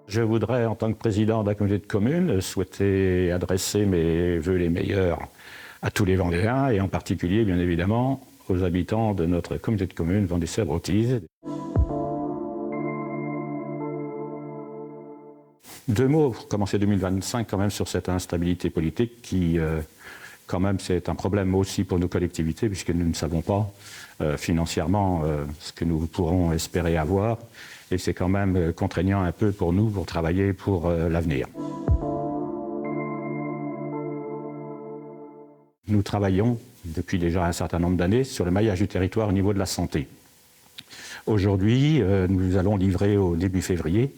Je voudrais, en tant que président de la communauté de communes, souhaiter adresser mes vœux les meilleurs à tous les Vendéens et en particulier, bien évidemment, aux habitants de notre communauté de communes Vendée-Sèvres-Autizes. Deux mots pour commencer 2025 quand même sur cette instabilité politique qui, quand même, c'est un problème aussi pour nos collectivités puisque nous ne savons pas financièrement ce que nous pourrons espérer avoir et c'est quand même contraignant un peu pour nous pour travailler pour l'avenir. Nous travaillons depuis déjà un certain nombre d'années sur le maillage du territoire au niveau de la santé. Aujourd'hui, nous allons livrer au début février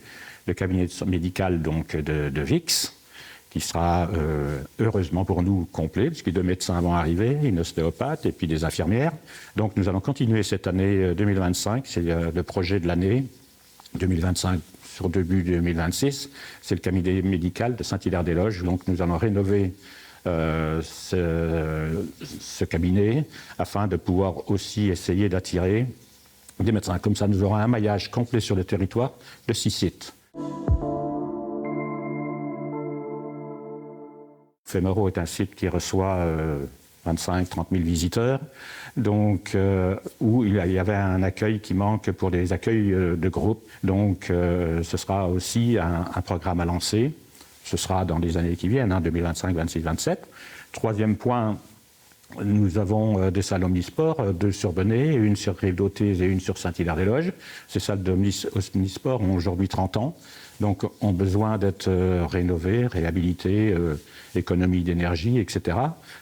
le cabinet médical donc, de VIX, qui sera heureusement pour nous complet, puisque deux médecins vont arriver, une ostéopathe et puis des infirmières. Donc nous allons continuer cette année 2025, c'est le projet de l'année 2025 sur début 2026, c'est le cabinet médical de Saint-Hilaire-des-Loges. Donc nous allons rénover ce cabinet afin de pouvoir aussi essayer d'attirer des médecins. Comme ça, nous aurons un maillage complet sur le territoire de 6 sites. Fémero est un site qui reçoit 25-30 000 visiteurs, donc où il y avait un accueil qui manque pour des accueils de groupe. Donc ce sera aussi un programme à lancer. Ce sera dans les années qui viennent, 2025, 26, 27. Troisième point, nous avons des salles omnisports, 2 sur Benay, une sur Rive-d'Autez et une sur Saint-Hilaire-des-Loges. Ces salles omnisports ont aujourd'hui 30 ans, donc ont besoin d'être rénovées, réhabilitées, économie d'énergie, etc.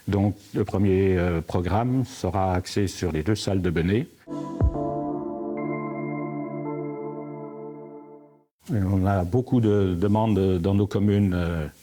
Donc le premier programme sera axé sur les 2 salles de Benay. On a beaucoup de demandes dans nos communes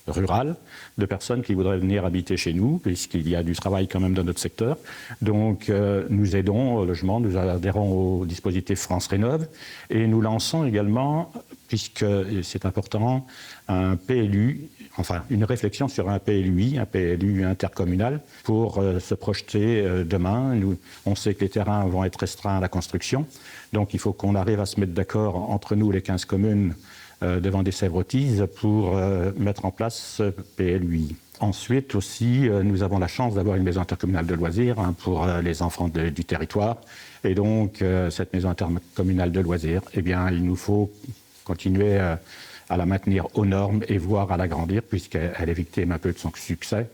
rurales de personnes qui voudraient venir habiter chez nous, puisqu'il y a du travail quand même dans notre secteur. Donc nous aidons au logement, nous adhérons au dispositif France Rénov' et nous lançons également, puisque c'est important, un PLU, enfin une réflexion sur un PLUI, un PLU intercommunal, pour se projeter demain. On sait que les terrains vont être restreints à la construction, donc il faut qu'on arrive à se mettre d'accord entre nous, les 15 communes de Vendée-Sèvres-Autizes, pour mettre en place ce PLUI. Ensuite aussi, nous avons la chance d'avoir une maison intercommunale de loisirs pour les enfants du territoire. Et donc, cette maison intercommunale de loisirs, eh bien, il nous faut continuer à la maintenir aux normes et voire à l'agrandir, puisqu'elle est victime un peu de son succès.